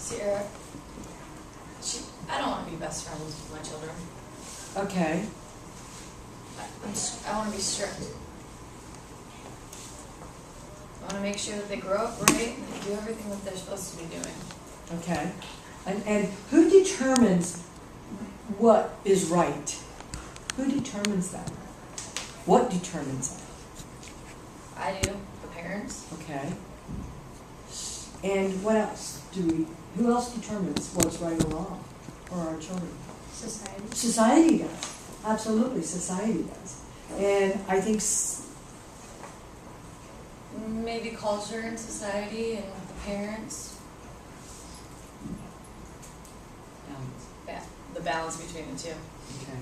Sierra, I don't want to be best friends with my children. Okay. I want to be strict. I want to make sure that they grow up right and they do everything that they're supposed to be doing. Okay. And who determines what is right? Who determines that? What determines that? I do, the parents. Okay. And what else who else determines what's right or wrong for our children? Society. Society does. Absolutely, society does. And I think Maybe culture and society and the parents. Yeah, the balance between the two. Okay.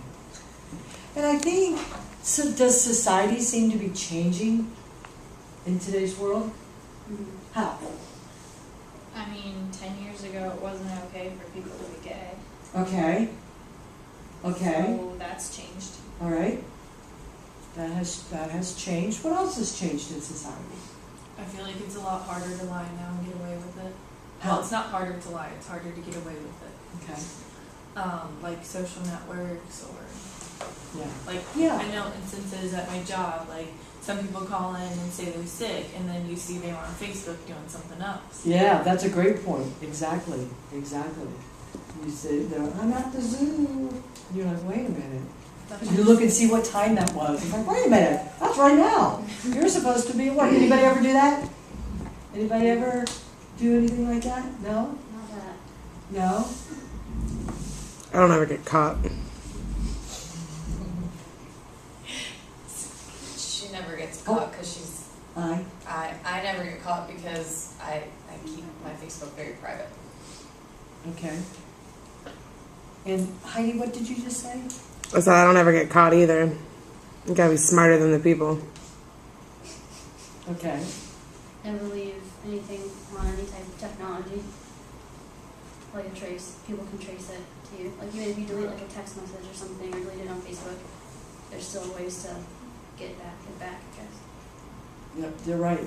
And I think, so does society seem to be changing in today's world? Mm-hmm. How? I mean, 10 years ago, it wasn't okay for people to be gay. Okay. Okay. So that's changed. All right. That has changed. What else has changed in society? I feel like it's a lot harder to lie now and get away with it. How? Well, it's not harder to lie, it's harder to get away with it. Okay. Like social networks or Yeah. like Yeah. I know instances at my job, like some people call in and say they're sick and then you see they were on Facebook doing something else. Yeah, that's a great point. Exactly. Exactly. You say, I'm at the zoo. And you're like, wait a minute. You look and see what time that was. It's like, wait a minute, that's right now. You're supposed to be what? Anybody ever do that? Anybody ever do anything like that? No? Not that. No? I don't ever get caught. She never gets caught because she's. I never get caught because I keep my Facebook very private. Okay. And Heidi, what did you just say? I said I don't ever get caught either. You gotta be smarter than the people. Okay. Never leave anything on any type of technology. Like people can trace it to you. Like even if you delete like a text message or something or delete it on Facebook, there's still ways to get it back, I guess. Yep, you're right.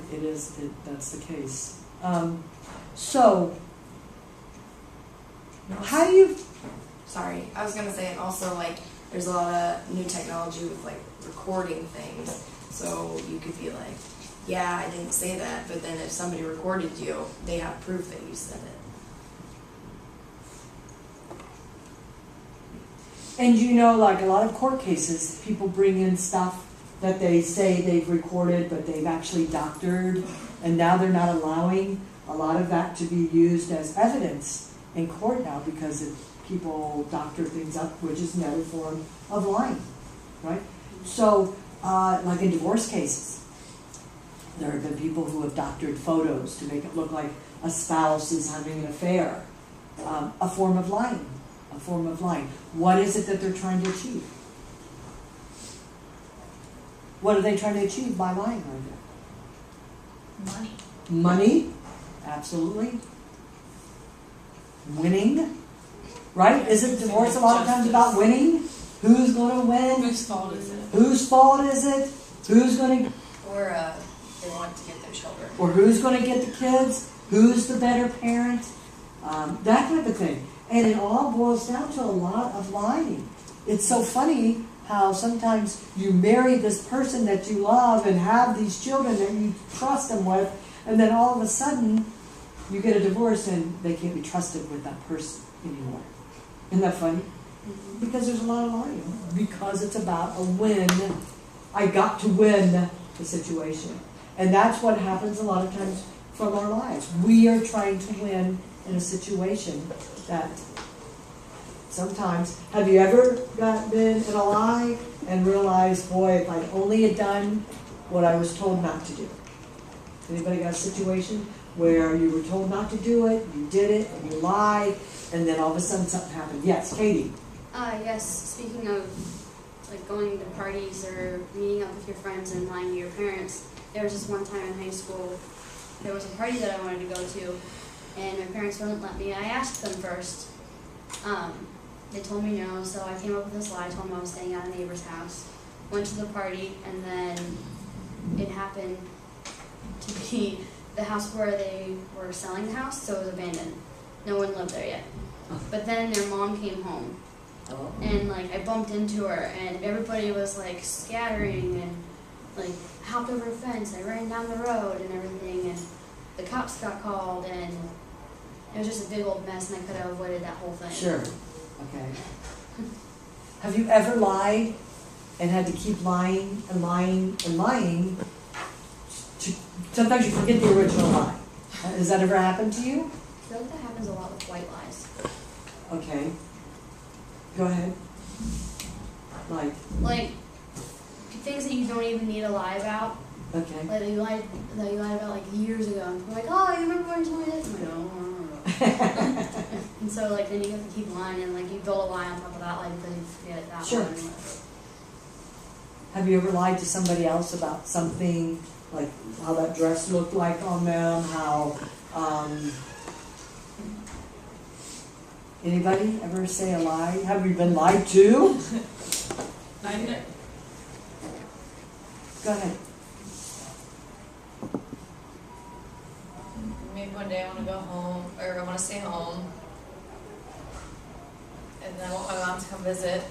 That's the case. So, how do you? Sorry, I was gonna say, and also like there's a lot of new technology with like recording things, so you could be like, yeah, I didn't say that, but then if somebody recorded you, they have proof that you said it. And you know, like a lot of court cases, people bring in stuff that they say they've recorded, but they've actually doctored, and now they're not allowing a lot of that to be used as evidence in court now because people doctor things up, which is another form of lying, right? So, like in divorce cases, there have been people who have doctored photos to make it look like a spouse is having an affair, a form of lying. A form of lying. What is it that they're trying to achieve? What are they trying to achieve by lying like that? Money. Money? Absolutely. Winning? Right? Isn't divorce a lot of times about winning? Who's going to win? Whose fault is it? Whose fault is it? Who's going to... Or they want to get their children. Or who's going to get the kids? Who's the better parent? That type of thing. And it all boils down to a lot of lying. It's so funny how sometimes you marry this person that you love and have these children that you trust them with, and then all of a sudden you get a divorce and they can't be trusted with that person anymore. Isn't that funny? Because there's a lot of lying. Because it's about a win. I got to win the situation. And that's what happens a lot of times from our lives. We are trying to win in a situation that sometimes, have you ever been in a lie and realized, boy, if I'd only had done what I was told not to do? Anybody got a situation where you were told not to do it, you did it, and you lied, and then all of a sudden something happened? Yes, Katie. Yes, speaking of like going to parties or meeting up with your friends and lying to your parents, there was this one time in high school, there was a party that I wanted to go to, and my parents wouldn't let me. I asked them first. They told me no, so I came up with this lie. I told them I was staying at a neighbor's house. Went to the party, and then it happened to be the house where they were selling the house, so it was abandoned. No one lived there yet. But then their mom came home, Oh. and like I bumped into her, and everybody was like scattering and like hopped over a fence. I ran down the road and everything, and the cops got called, and it was just a big old mess, and I could have avoided that whole thing. Sure. Okay. Have you ever lied and had to keep lying and lying and lying? Sometimes you forget the original lie. Has that ever happened to you? I feel like that happens a lot with white lies. Okay. Go ahead. Like things that you don't even need to lie about. Okay. Like that you lied about like years ago, and people are like, oh, you remember when you told me this? I'm like, no. And so like then you have to keep lying, and like you build a lie on top of that lie because you forget that Sure. one. Have you ever lied to somebody else about something, like how that dress looked like on them, how, anybody ever say a lie? Have you been lied to? I know. Go ahead. Maybe one day I want to go home, or I want to stay home, and then I want my mom to come visit.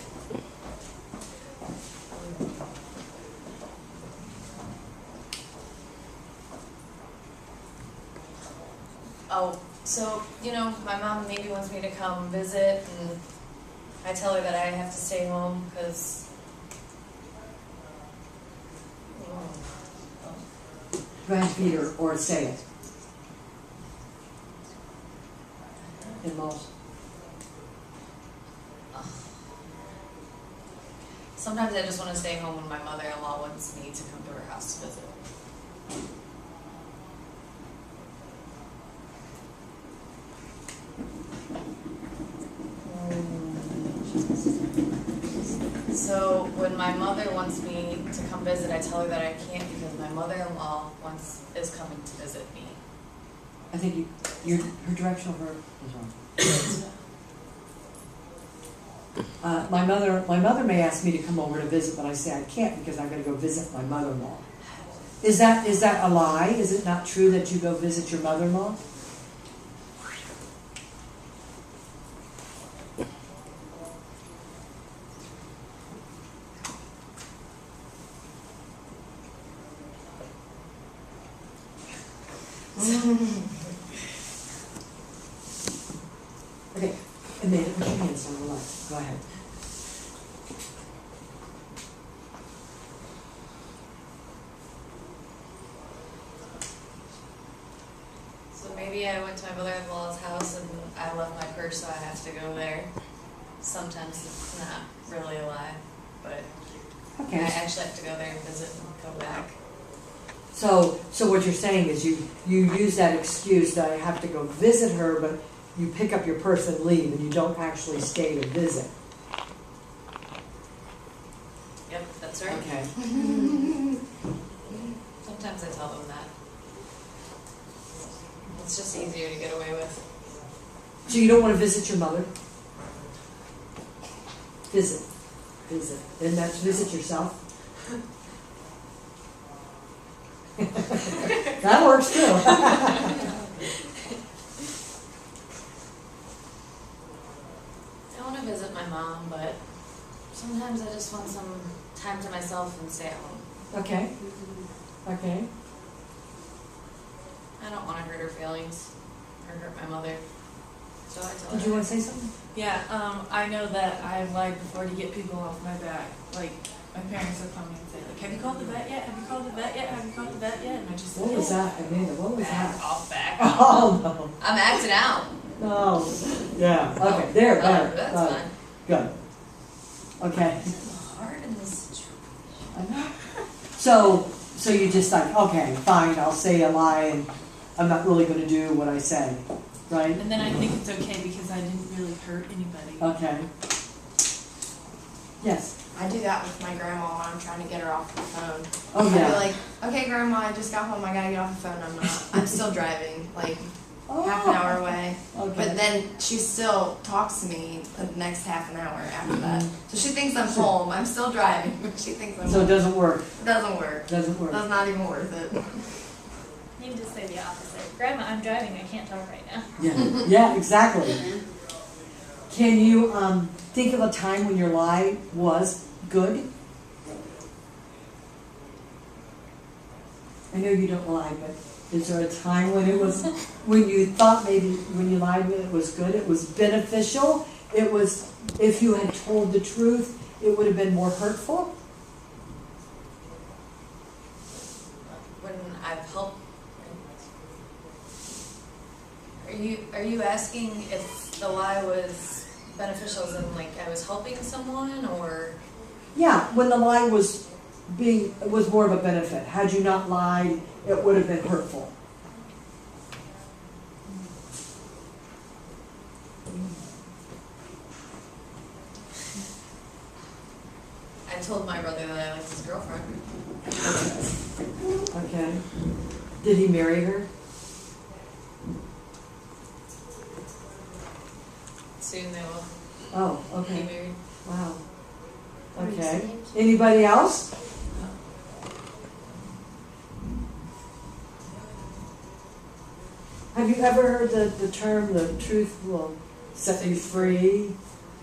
Oh, so, you know, my mom maybe wants me to come visit, and I tell her that I have to stay home because. Go ahead, Peter, or say it. In-laws. Sometimes I just want to stay home when my mother-in-law wants me to come to her house to visit. So when my mother wants me to come visit, I tell her that I can't because my mother-in-law is coming to visit me. I think her directional verb is wrong. My mother may ask me to come over to visit, but I say I can't because I'm going to go visit my mother-in-law. Is that a lie? Is it not true that you go visit your mother-in-law? Okay, Amanda, put your hands on the left. Go ahead. So maybe I went to my mother-in-law's house and I left my purse, so I have to go there. Sometimes it's not really a lie, but I Okay. actually have to go there and visit and come back. So what you're saying is you use that excuse that I have to go visit her, but you pick up your purse and leave, and you don't actually stay to visit. Yep, that's right. Okay. Sometimes I tell them that. It's just easier to get away with. So you don't want to visit your mother? Visit. And that's visit yourself? That works too. I want to visit my mom, but sometimes I just want some time to myself and stay at home. Okay. Okay. I don't want to hurt her feelings or hurt my mother. So I tell her. Did you want to say something? Yeah, I know that I've lied before to get people off my back. Like, my parents will come and say, like, have you called the vet yet? Have you called the vet yet? Have you called the vet yet? And I just What was that, Amanda? What was Back that? off, back. Oh, no. I'm acting out. No. Yeah. Okay. There. Oh, Better. that's Got it. fine. Good. Okay. It's hard in this situation. I know. So you just like, okay, fine, I'll say a lie and I'm not really going to do what I say, right? And then I think it's okay because I didn't really hurt anybody. Okay. Yes. I do that with my grandma when I'm trying to get her off the phone. Oh, I'll yeah. be like, okay, grandma, I just got home. I gotta get off the phone. I'm still driving, like half an hour away. Okay. But then she still talks to me the next half an hour after that. Mhm. So she thinks I'm home. I'm still driving, but she thinks I'm So it home. doesn't work. It doesn't work. Doesn't work. That's not even worth it. You can just say the opposite. Grandma, I'm driving, I can't talk right now. Yeah, yeah, exactly. Can you think of a time when your lie was good? I know you don't lie, but is there a time when it was, when you thought maybe when you lied it was good, it was beneficial, it was, if you had told the truth, it would have been more hurtful? When I've helped. Are you asking if the lie was beneficial as in like I was helping someone or? Yeah, when the lie was more of a benefit. Had you not lied, it would have been hurtful. I told my brother that I liked his girlfriend. Okay. Did he marry her? Soon they will Oh, be okay. married. Wow. Okay. Anybody else? Have you ever heard the term, the truth will set you free?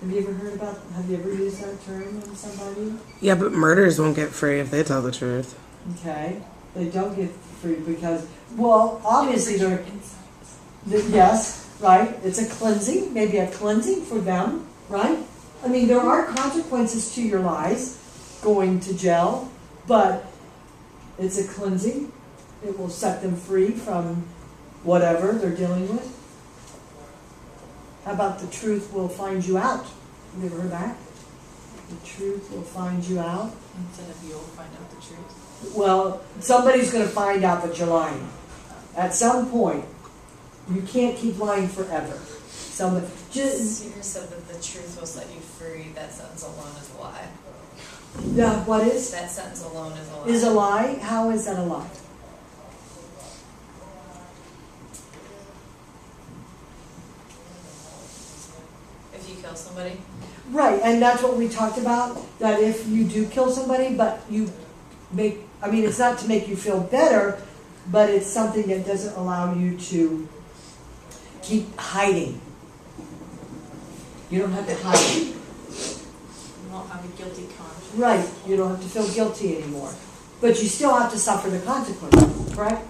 Have you ever used that term on somebody? Yeah, but murderers won't get free if they tell the truth. Okay. They don't get free because, well, obviously yes, right? It's a cleansing, maybe a cleansing for them, right? I mean, there are consequences to your lies, going to jail, but it's a cleansing. It will set them free from whatever they're dealing with. How about the truth will find you out? Have you ever heard that? The truth will find you out. Instead of you'll find out the truth. Well, somebody's going to find out that you're lying. At some point, you can't keep lying forever. Somebody just You said that the truth will set you free. That sentence alone is a lie. yeah. What is That sentence alone is a lie. is a lie? How is that a lie? If you kill somebody. Right, and that's what we talked about. That if you do kill somebody, but you it's not to make you feel better, but it's something that doesn't allow you to keep hiding. You don't have to hide. You won't have a guilty conscience. Right, you don't have to feel guilty anymore. But you still have to suffer the consequences, correct?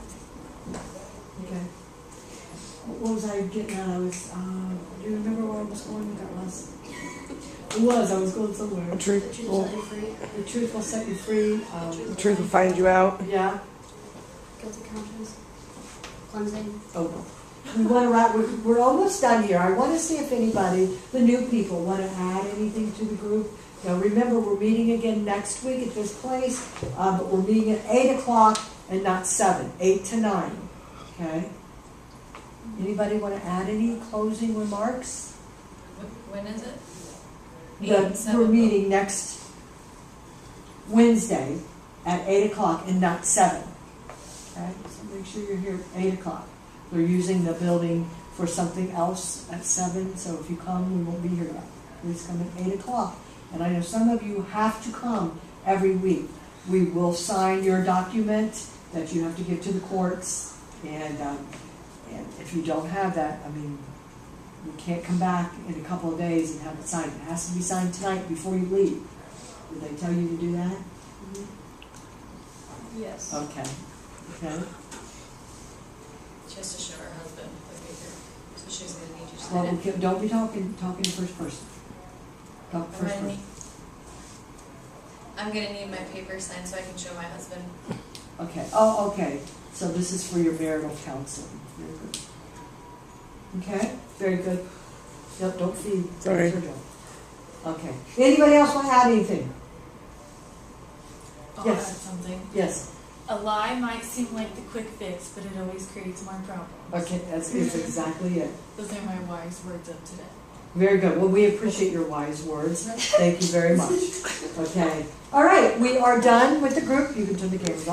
Okay. What was I getting at? Do you remember where I was going with that last? I was going somewhere. The truth will, The truth will set you free. the truth will find you out. Yeah. Guilty conscience. Cleansing. Oh, we want to wrap. We're almost done here. I want to see if anybody, the new people, want to add anything to the group. Now remember, we're meeting again next week at this place, but we're meeting at 8 o'clock and not 7, 8 to 9. Okay. Anybody want to add any closing remarks? When is it? We're meeting next Wednesday at 8 o'clock and not 7. Okay, so make sure you're here at 8 o'clock. They're using the building for something else at 7, so if you come, we won't be here yet. Please come at 8 o'clock. And I know some of you have to come every week. We will sign your document that you have to give to the courts, and if you don't have that, you can't come back in a couple of days and have it signed. It has to be signed tonight before you leave. Did they tell you to do that? Yes. Okay. Okay. She has to show her husband the paper, so she's gonna need you to Well, sign it. don't be talking in first person. Talk first person. I'm gonna need my paper signed so I can show my husband. Okay. Oh, okay. So this is for your marital counseling. Very good. Okay. Very good. Yep. Don't feed. Sorry. Okay. Anybody else want to add anything? I'll Yes. add something. Yes. A lie might seem like the quick fix, but it always creates more problems. Okay. That's exactly it. Those are my wise words of today. Very good. Well, we appreciate your wise words. Thank you very much. Okay. All right. We are done with the group. You can turn the cameras off.